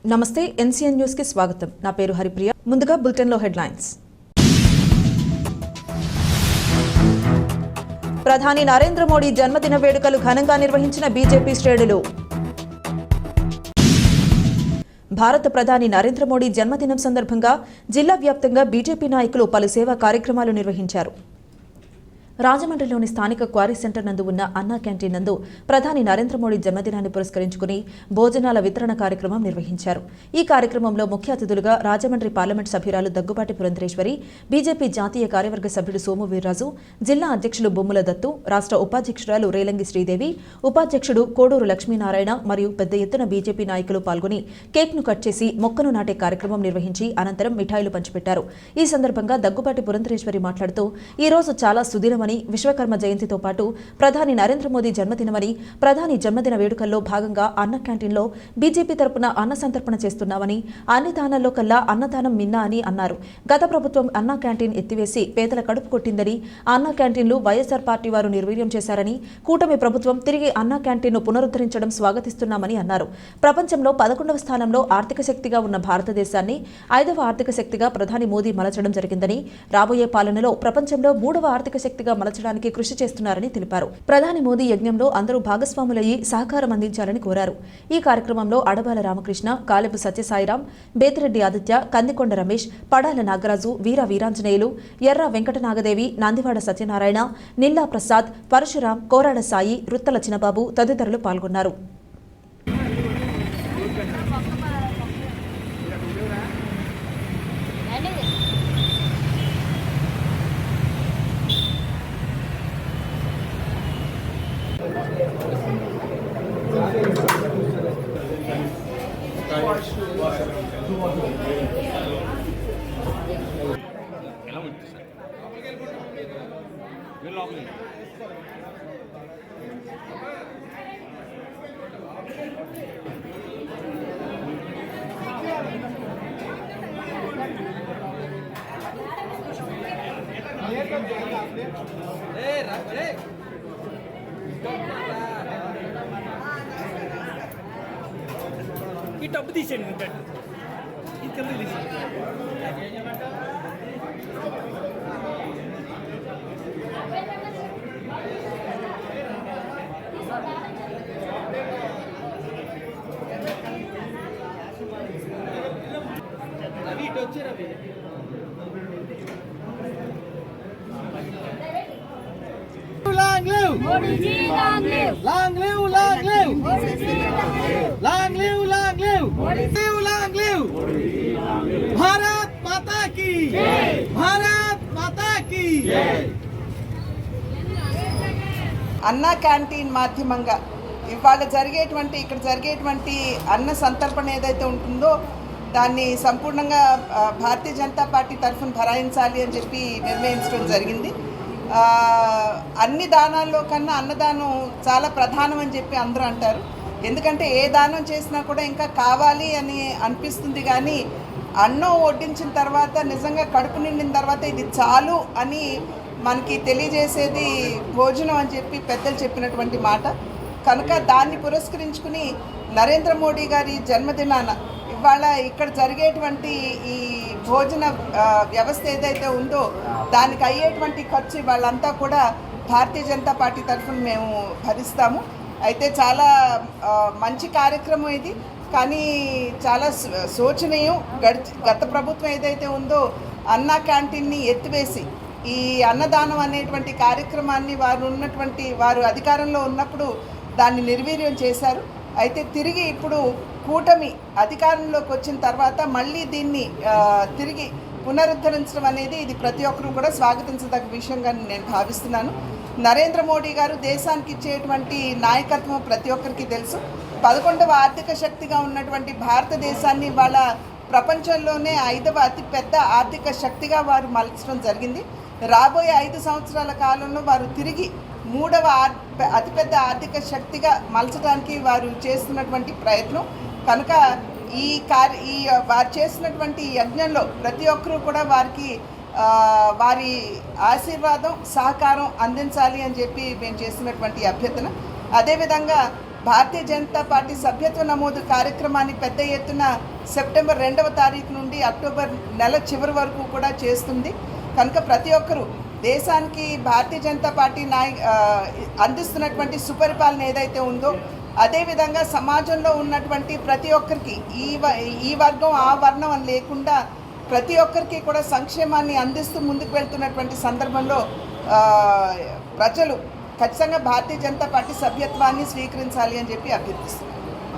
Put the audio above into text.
నమస్తే NCN news కి స్వాగతం. నా పేరు హరిప్రియ. ముందుగా బులెటిన్ లో హెడ్లైన్స్. ప్రధాని నరేంద్ర మోడీ జన్మదిన వేడుకలు ఘనంగా నిర్వహించిన బీజేపీ శ్రేణులు. భారత ప్రధాని నరేంద్ర మోడీ జన్మదినం సందర్భంగా జిల్లా వ్యాప్తంగా బీజేపీ నాయకులు పలు సేవా కార్యక్రమాలు నిర్వహించారు. రాజమండ్రిలోని స్థానిక క్వారీ సెంటర్ నందు ఉన్న అన్నా క్యాంటీన్ నందు ప్రధాని నరేంద్ర మోడీ జన్మదినాన్ని పురస్కరించుకుని భోజనాల వితరణ కార్యక్రమం నిర్వహించారు. ఈ కార్యక్రమంలో ముఖ్య అతిథులుగా రాజమండ్రి పార్లమెంట్ సభ్యురాలు దగ్గుబాటి పురంధరేశ్వరి, బీజేపీ జాతీయ కార్యవర్గ సభ్యుడు సోము వీర్రాజు, జిల్లా అధ్యక్షులు బొమ్ముల దత్తు, రాష్ట్ర ఉపాధ్యక్షురాలు రేలంగి శ్రీదేవి, ఉపాధ్యక్షుడు కోడూరు లక్ష్మీనారాయణ మరియు పెద్ద ఎత్తున బీజేపీ నాయకులు పాల్గొని కేక్ను కట్ చేసి మొక్కను నాటే కార్యక్రమం నిర్వహించి అనంతరం మిఠాయిలు పంచిపెట్టారు. ఈ సందర్భంగా దగ్గుబాటి పురంధరేశ్వరి మాట్లాడుతూ ఈ రోజు చాలా సుదినమని, విశ్వకర్మ జయంతితో పాటు ప్రధాని నరేంద్ర మోదీ జన్మదినమని, ప్రధాని జన్మదిన వేడుకల్లో భాగంగా అన్న క్యాంటీన్లో బీజేపీ తరపున అన్న సంతర్పణ చేస్తున్నామని, అన్ని దానాల్లో కల్లా అన్నదానం మిన్నా అని అన్నారు. గత ప్రభుత్వం అన్నా క్యాంటీన్ ఎత్తివేసి పేదల కడుపు కొట్టిందని, అన్నా క్యాంటీన్లు వైఎస్ఆర్ పార్టీ వారు నిర్వీర్యం చేశారని, కూటమి ప్రభుత్వం తిరిగి అన్నా క్యాంటీన్ను పునరుద్ధరించడం స్వాగతిస్తున్నామని అన్నారు. ప్రపంచంలో 11వ స్థానంలో ఆర్థిక శక్తిగా ఉన్న భారతదేశాన్ని 5వ ఆర్థిక శక్తిగా ప్రధాని మోదీ మలచడం జరిగిందని, రాబోయే పాలనలో ప్రపంచంలో 3వ ఆర్థిక శక్తిగా మలచడానికి కృషి చేస్తున్నారని తెలిపారు. ప్రధాని మోదీ యజ్ఞంలో అందరూ భాగస్వాములయ్యి సహకారం అందించాలని కోరారు. ఈ కార్యక్రమంలో అడబాల రామకృష్ణ, కాలెపు సత్యసాయిరాం, బేతిరెడ్డి ఆదిత్య, కందికొండ రమేష్, పడాల నాగరాజు, వీర వీరాంజనేయులు, ఎర్ర వెంకటనాగదేవి, నందివాడ సత్యనారాయణ, నిల్లా ప్రసాద్, పరశురాం, కోరాడ సాయి, రుత్తల చినబాబు తదితరులు పాల్గొన్నారు. ఈ టబ్బు తీసేయండి, ఇది కింద తీసేయండి. రవి ఇటు వచ్చి Ravi. Long live! Modi ji, long live! Long live, long live! Modi ji, long live! Long live, Modi ji, long live! Modi ji, long live! Bharat Mata ki Jai! Bharat Mata ki Jai! అన్నా canteen మాధ్యమంగా ఇవాళ ఇక్కడ జరిగేటువంటి అన్న సంతర్పణ ఏదైతే ఉంటుందో దాన్ని సంపూర్ణంగా భారతీయ జనతా పార్టీ తరఫున భరాయించాలి అని చెప్పి నిర్ణయించడం జరిగింది. అన్ని దానాల్లో కన్నా అన్నదానం చాలా ప్రధానం అని చెప్పి అందరూ అంటారు. ఎందుకంటే ఏ దానం చేసినా కూడా ఇంకా కావాలి అని అనిపిస్తుంది, కానీ అన్నం వడ్డించిన తర్వాత నిజంగా కడుపు నిండిన తర్వాత ఇది చాలు అని మనకి తెలియజేసేది భోజనం అని చెప్పి పెద్దలు చెప్పినటువంటి మాట. కనుక దాన్ని పురస్కరించుకుని నరేంద్ర మోడీ గారి జన్మదినాన ఇవాళ ఇక్కడ జరిగేటువంటి ఈ భోజన వ్యవస్థ ఏదైతే ఉందో దానికి అయ్యేటువంటి ఖర్చు వాళ్ళంతా కూడా భారతీయ జనతా పార్టీ తరఫున మేము భరిస్తాము. అయితే చాలా మంచి కార్యక్రమం ఇది, కానీ చాలా శోచనీయం. గత ప్రభుత్వం ఏదైతే ఉందో అన్నా క్యాంటీన్ని ఎత్తివేసి ఈ అన్నదానం అనేటువంటి కార్యక్రమాన్ని వారు అధికారంలో ఉన్నప్పుడు దాన్ని నిర్వీర్యం చేశారు. అయితే తిరిగి ఇప్పుడు కూటమి అధికారంలోకి వచ్చిన తర్వాత మళ్ళీ దీన్ని తిరిగి పునరుద్ధరించడం అనేది ఇది ప్రతి ఒక్కరూ కూడా స్వాగతించదగ్గ విషయంగా నేను భావిస్తున్నాను. నరేంద్ర మోడీ గారు దేశానికి ఇచ్చేటువంటి నాయకత్వం ప్రతి ఒక్కరికి తెలుసు. 11వ ఆర్థిక శక్తిగా ఉన్నటువంటి భారతదేశాన్ని ఇవాళ ప్రపంచంలోనే 5వ అతిపెద్ద ఆర్థిక శక్తిగా వారు మలచడం జరిగింది. రాబోయే 5 సంవత్సరాల కాలంలో వారు తిరిగి 3వ అతిపెద్ద ఆర్థిక శక్తిగా మలచడానికి వారు చేస్తున్నటువంటి ప్రయత్నం. కనుక వారు చేసినటువంటి యజ్ఞంలో ప్రతి ఒక్కరూ కూడా వారి ఆశీర్వాదం సహకారం అందించాలి అని చెప్పి మేము చేస్తున్నటువంటి అభ్యర్థన. అదేవిధంగా భారతీయ జనతా పార్టీ సభ్యత్వ నమోదు కార్యక్రమాన్ని పెద్ద ఎత్తున సెప్టెంబర్ 2వ తారీఖు నుండి అక్టోబర్ నెల చివరి వరకు కూడా చేస్తుంది. కనుక ప్రతి ఒక్కరూ దేశానికి భారతీయ జనతా పార్టీ అందిస్తున్నటువంటి సుపరిపాలన ఏదైతే ఉందో, అదేవిధంగా సమాజంలో ఉన్నటువంటి ప్రతి ఒక్కరికి ఈ వర్గం ఆ వర్ణం అని లేకుండా ప్రతి ఒక్కరికి కూడా సంక్షేమాన్ని అందిస్తూ ముందుకు వెళ్తున్నటువంటి సందర్భంలో ప్రజలు ఖచ్చితంగా భారతీయ జనతా పార్టీ సభ్యత్వాన్ని స్వీకరించాలి అని చెప్పి అభ్యర్థిస్తున్నారు.